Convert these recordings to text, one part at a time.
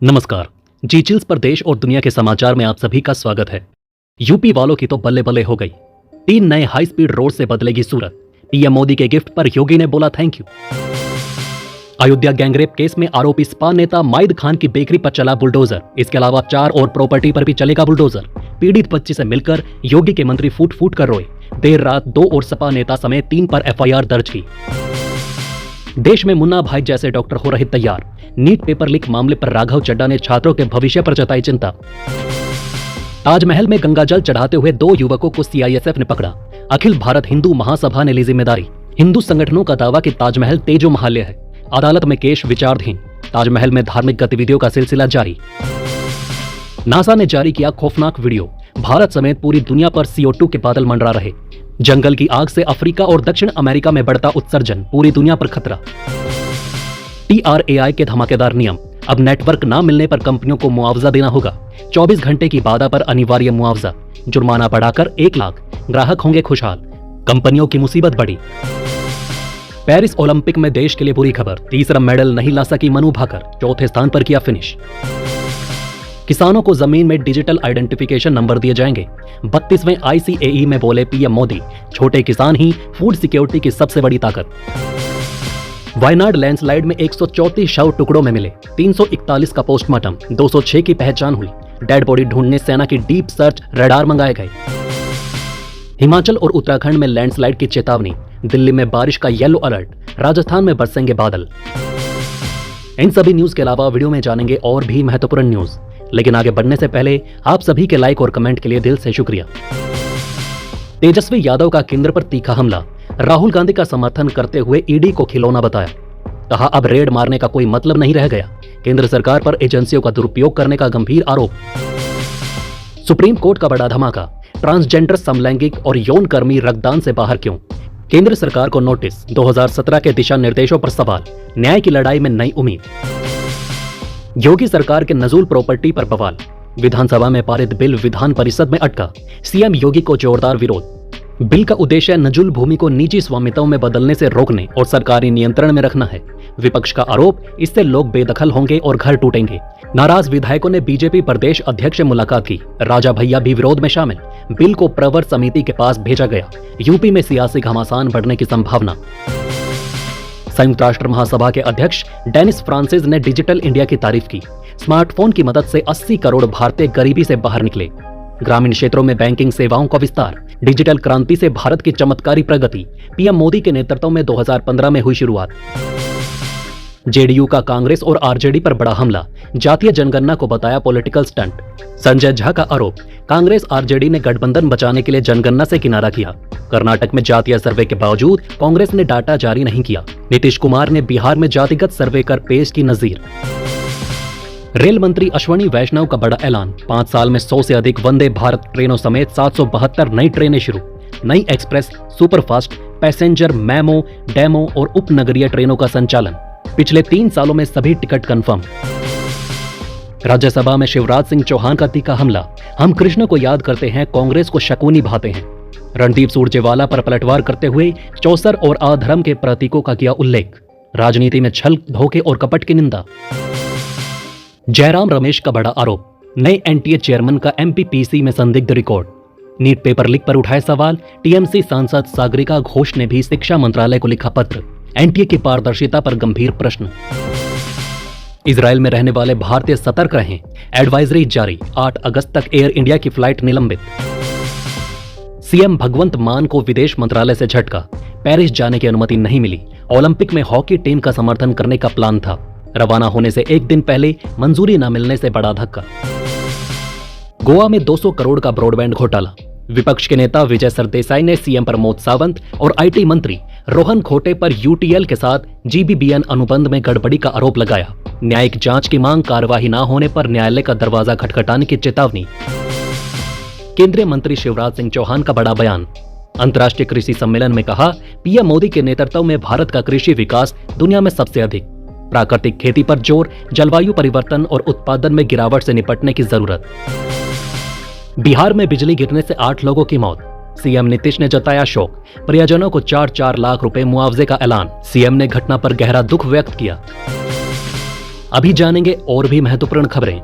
नमस्कार। जी चिल्स पर देश और दुनिया के समाचार में आप सभी का स्वागत है। यूपी वालों की तो बल्ले बल्ले हो गई। 3 नए हाई स्पीड रोड से बदलेगी सूरत। पीएम मोदी के गिफ्ट पर योगी ने बोला thank you. Ayodhya gangrape case में आरोपी सपा नेता माइद खान की बेकरी पर चला बुलडोजर। इसके अलावा 4 और प्रॉपर्टी पर भी चलेगा बुलडोजर। पीड़ित बच्ची से मिलकर योगी के मंत्री फूट फूट कर रोए। देर रात 2 और सपा नेता समेत 3 पर एफआईआर दर्ज की। देश में मुन्ना भाई जैसे डॉक्टर हो रहे तैयार। नीट पेपर लीक मामले पर राघव चड्ढा ने छात्रों के भविष्य पर जताई चिंता। ताजमहल में गंगाजल चढ़ाते हुए 2 युवकों को सीआईएसएफ ने पकड़ा। अखिल भारत हिंदू महासभा ने ली जिम्मेदारी। हिंदू संगठनों का दावा कि ताजमहल तेजो महाल्य है। अदालत में केस विचाराधीन। ताजमहल में धार्मिक गतिविधियों का सिलसिला जारी। नासा ने जारी किया खौफनाक वीडियो। भारत समेत पूरी दुनिया पर CO2 के बादल मंडरा रहे। जंगल की आग से अफ्रीका और दक्षिण अमेरिका में बढ़ता उत्सर्जन, पूरी दुनिया पर खतरा। TRAI के धमाकेदार नियम। अब नेटवर्क ना मिलने पर कंपनियों को मुआवजा देना होगा। 24 घंटे की बाधा पर अनिवार्य मुआवजा। जुर्माना बढ़ाकर 1 लाख। ग्राहक होंगे खुशहाल। कंपनियों की मुसीबत बढ़ी। पेरिस ओलंपिक में देश के लिए बुरी खबर। तीसरा मेडल नहीं ला सकी मनु भाकर। 4थे स्थान पर किया फिनिश। किसानों को जमीन में डिजिटल आइडेंटिफिकेशन नंबर दिए जाएंगे। 32वें ICAE में बोले पीएम मोदी, छोटे किसान ही फूड सिक्योरिटी की सबसे बड़ी ताकत। वायनाड लैंडस्लाइड में 134 शव टुकड़ों में मिले। 341 का पोस्टमार्टम। 206 की पहचान हुई। डेड बॉडी ढूंढने सेना की डीप सर्च रडार मंगाए गए। हिमाचल और उत्तराखंड में लैंडस्लाइड की चेतावनी। दिल्ली में बारिश का येलो अलर्ट। राजस्थान में बरसेंगे बादल। इन सभी न्यूज के अलावा वीडियो में जानेंगे और भी महत्वपूर्ण न्यूज, लेकिन आगे बढ़ने से पहले आप सभी के लाइक और कमेंट के लिए दिल से शुक्रिया। तेजस्वी यादव का केंद्र पर तीखा हमला। राहुल गांधी का समर्थन करते हुए ईडी को खिलौना बताया। कहा अब रेड मारने का कोई मतलब नहीं रह गया। केंद्र सरकार पर एजेंसियों का दुरुपयोग करने का गंभीर आरोप। सुप्रीम कोर्ट का बड़ा धमाका। ट्रांसजेंडर, समलैंगिक और यौन कर्मी रक्तदान से बाहर क्यों? केंद्र सरकार को नोटिस। 2017 के दिशा निर्देशों पर सवाल। न्याय की लड़ाई में नई उम्मीद। योगी सरकार के नजूल प्रॉपर्टी पर बवाल। विधानसभा में पारित बिल विधान परिषद में अटका। सीएम योगी को जोरदार विरोध। बिल का उद्देश्य नजूल भूमि को निजी स्वामित्व में बदलने से रोकने और सरकारी नियंत्रण में रखना है। विपक्ष का आरोप, इससे लोग बेदखल होंगे और घर टूटेंगे। नाराज विधायकों ने बीजेपी प्रदेश अध्यक्ष से मुलाकात की। राजा भैया भी विरोध में शामिल। बिल को प्रवर समिति के पास भेजा गया। यूपी में सियासी घमासान बढ़ने की संभावना। संयुक्त राष्ट्र महासभा के अध्यक्ष डेनिस फ्रांसिस ने डिजिटल इंडिया की तारीफ की। स्मार्टफोन की मदद से 80 करोड़ भारतीय गरीबी से बाहर निकले। ग्रामीण क्षेत्रों में बैंकिंग सेवाओं का विस्तार। डिजिटल क्रांति से भारत की चमत्कारी प्रगति। पीएम मोदी के नेतृत्व में 2015 में हुई शुरुआत। जेडीयू का कांग्रेस और आरजेडी पर बड़ा हमला। जातीय जनगणना को बताया पॉलिटिकल स्टंट। संजय झा का आरोप, कांग्रेस आरजेडी ने गठबंधन बचाने के लिए जनगणना से किनारा किया। कर्नाटक में जातीय सर्वे के बावजूद कांग्रेस ने डाटा जारी नहीं किया। नीतीश कुमार ने बिहार में जातिगत सर्वे कर पेश की नजीर। रेल मंत्री अश्वनी वैष्णव का बड़ा ऐलान। 5 साल में 100 से अधिक वंदे भारत ट्रेनों समेत 772 नई ट्रेनें शुरू। नई express, superfast, passenger, memo, demo और उपनगरीय ट्रेनों का संचालन। पिछले 3 सालों में सभी टिकट कंफर्म। राज्यसभा में शिवराज सिंह चौहान का तीखा हमला। हम कृष्ण को याद करते हैं, कांग्रेस को शकुनी भाते हैं। रणदीप सुरजेवाला पर पलटवार करते हुए चौसर और अधर्म के प्रतीकों का किया उल्लेख। राजनीति में छल, धोखे और कपट की निंदा। जयराम रमेश का बड़ा आरोप। नए एनटीए चेयरमैन का एमपीपीसी में संदिग्ध रिकॉर्ड। नीट पेपर लीक पर उठाए सवाल। टीएमसी सांसद सागरिका घोष ने भी शिक्षा मंत्रालय को लिखा पत्र। एनटीए की पारदर्शिता पर गंभीर प्रश्न। इजरायल में रहने वाले भारतीय सतर्क रहें। एडवाइजरी जारी। 8 अगस्त तक एयर इंडिया की फ्लाइट निलंबित। सीएम भगवंत मान को विदेश मंत्रालय से झटका। पेरिस जाने की अनुमति नहीं मिली। ओलंपिक में हॉकी टीम का समर्थन करने का प्लान था। रवाना होने से 1 दिन पहले मंजूरी न मिलने से बड़ा धक्का। गोवा में 200 करोड़ का ब्रॉडबैंड घोटाला। विपक्ष के नेता विजय सरदेसाई ने सीएम प्रमोद सावंत और आईटी मंत्री रोहन खोटे पर यूटीएल के साथ जीबीबीएन अनुबंध में गड़बड़ी का आरोप लगाया। न्यायिक जांच की मांग, कार्रवाई न होने पर न्यायालय का दरवाजा खटखटाने की चेतावनी। केंद्रीय मंत्री शिवराज सिंह चौहान का बड़ा बयान। अंतर्राष्ट्रीय कृषि सम्मेलन में कहा, पीएम मोदी के नेतृत्व में भारत का कृषि विकास दुनिया में सबसे अधिक। प्राकृतिक खेती पर जोर। जलवायु परिवर्तन और उत्पादन में गिरावट से निपटने की जरूरत। बिहार में बिजली गिरने से 8 लोगों की मौत। सीएम नीतीश ने जताया शोक। परिजनों को 4-4 लाख रुपए मुआवजे का ऐलान। सीएम ने घटना पर गहरा दुख व्यक्त किया। अभी जानेंगे और भी महत्वपूर्ण खबरें,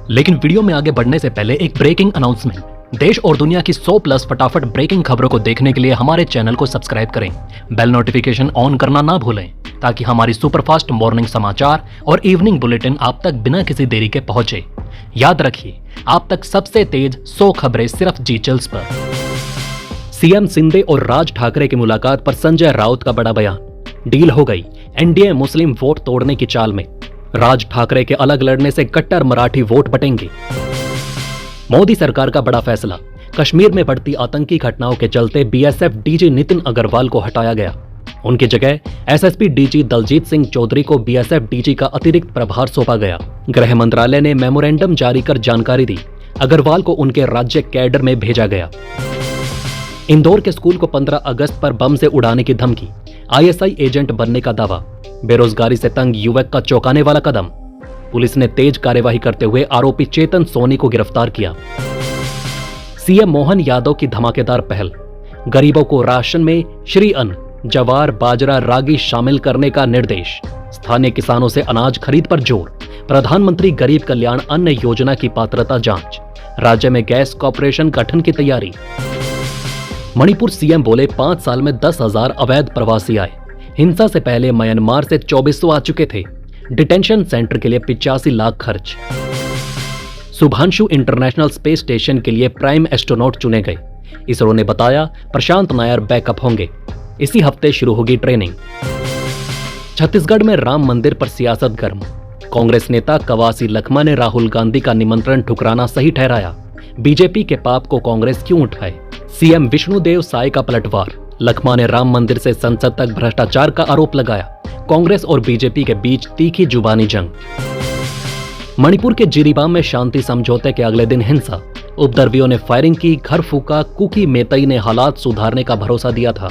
लेकिन वीडियो में आगे बढ़ने से पहले एक ब्रेकिंग अनाउंसमेंट। देश और दुनिया की 100 प्लस फटाफट ब्रेकिंग खबरों को देखने के लिए हमारे चैनल को सब्सक्राइब करें, बेल नोटिफिकेशन ऑन करना ना भूलें, ताकि हमारी सुपरफास्ट मॉर्निंग समाचार और इवनिंग बुलेटिन आप तक बिना किसी देरी के पहुंचे। याद रखिए, आप तक सबसे तेज 100 खबरें सिर्फ जी चैनल्स पर। सीएम शिंदे और राज ठाकरे की मुलाकात पर संजय राउत का बड़ा बयान। डील हो गई, एनडीए मुस्लिम वोट तोड़ने की चाल में। राज ठाकरे के अलग लड़ने से कट्टर मराठी वोट बटेंगे। मोदी सरकार का बड़ा फैसला, कश्मीर में बढ़ती आतंकी घटनाओं के चलते बीएसएफ डीजी नितिन अग्रवाल को हटाया गया। उनकी जगह एसएसपी डीजी दलजीत सिंह चौधरी को बीएसएफ डीजी का अतिरिक्त प्रभार सौंपा गया। गृह मंत्रालय ने मेमोरेंडम जारी कर जानकारी दी, अग्रवाल को उनके राज्य कैडर में भेजा गया। इंदौर के स्कूल को 15 अगस्त पर बम से उड़ाने की धमकी, आईएसआई एजेंट बनने का दावा, बेरोजगारी से तंग युवक का चौंकाने वाला कदम। पुलिस ने तेज कार्यवाही करते हुए आरोपी चेतन सोनी को गिरफ्तार किया। सीएम मोहन यादव की धमाकेदार पहल, गरीबों को राशन में श्री अन्न, जवार, बाजरा, रागी शामिल करने का निर्देश। स्थानीय किसानों से अनाज खरीद पर जोर। प्रधानमंत्री गरीब कल्याण अन्न योजना की पात्रता जांच। राज्य में गैस कॉर्पोरेशन गठन की तैयारी। मणिपुर सीएम बोले 5 साल में 10,000 अवैध प्रवासी आए। हिंसा से पहले म्यांमार से 2400 आ चुके थे। डिटेंशन सेंटर के लिए 85 लाख खर्च। शुभांशु इंटरनेशनल स्पेस स्टेशन के लिए प्राइम एस्ट्रोनॉट चुने गए। इसरो ने बताया प्रशांत नायर बैकअप होंगे। इसी हफ्ते शुरू होगी ट्रेनिंग। छत्तीसगढ़ में राम मंदिर पर सियासत गर्म। कांग्रेस नेता कवासी लखमा ने राहुल गांधी का निमंत्रण ठुकराना सही ठहराया। बीजेपी के पाप को कांग्रेस क्यों उठाए? सीएम विष्णुदेव साय का पलटवार। लखमा ने राम मंदिर से संसद तक भ्रष्टाचार का आरोप लगाया। कांग्रेस और बीजेपी के बीच तीखी जुबानी जंग। मणिपुर के जिरीबाम में शांति समझौते के अगले दिन हिंसा। उपद्रवियों ने फायरिंग की, घर फूका। कुकी मेतई ने हालात सुधारने का भरोसा दिया था।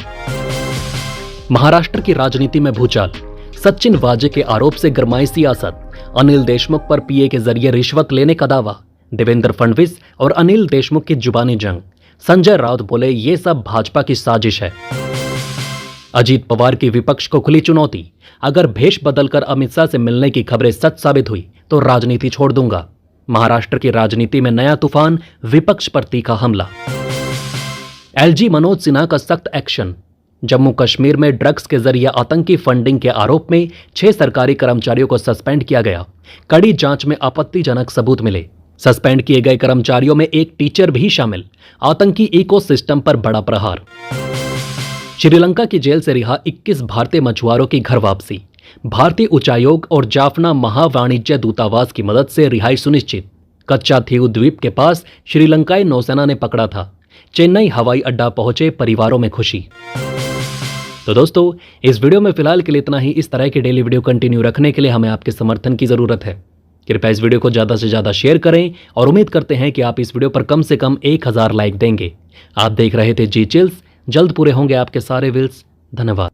महाराष्ट्र की राजनीति में भूचाल। सचिन वाजे के आरोप से गरमाई सियासत। अनिल देशमुख पर पीए के जरिए रिश्वत लेने का दावा। देवेंद्र फडणवीस और अनिल देशमुख की जुबानी जंग। संजय राउत बोले ये सब भाजपा की साजिश है। अजीत पवार की विपक्ष को खुली चुनौती, अगर भेष बदलकर अमित शाह से मिलने की खबरें सच साबित हुई तो राजनीति छोड़ दूंगा। महाराष्ट्र की राजनीति में नया तूफान, विपक्ष पर तीखा हमला। एलजी मनोज सिन्हा का सख्त एक्शन। जम्मू कश्मीर में ड्रग्स के जरिए आतंकी फंडिंग के आरोप में 6 सरकारी कर्मचारियों को सस्पेंड किया गया। कड़ी जांच में आपत्तिजनक सबूत मिले। सस्पेंड किए गए कर्मचारियों में एक टीचर भी शामिल। आतंकी इकोसिस्टम पर बड़ा प्रहार। श्रीलंका की जेल से रिहा 21 भारतीय मछुआरों की घर वापसी। भारतीय उच्चायोग और जाफना महावाणिज्य दूतावास की मदद से रिहाई सुनिश्चित। कच्चा थीव द्वीप के पास श्रीलंकाई नौसेना ने पकड़ा था। चेन्नई हवाई अड्डा पहुंचे परिवारों में खुशी। तो दोस्तों, इस वीडियो में फिलहाल के लिए इतना ही। इस तरह की डेली वीडियो कंटिन्यू रखने के लिए हमें आपके समर्थन की जरूरत है। कृपया इस वीडियो को ज़्यादा से ज़्यादा शेयर करें और उम्मीद करते हैं कि आप इस वीडियो पर कम से कम 1000 लाइक देंगे। आप देख रहे थे जी चिल्स, जल्द पूरे होंगे आपके सारे विल्स। धन्यवाद।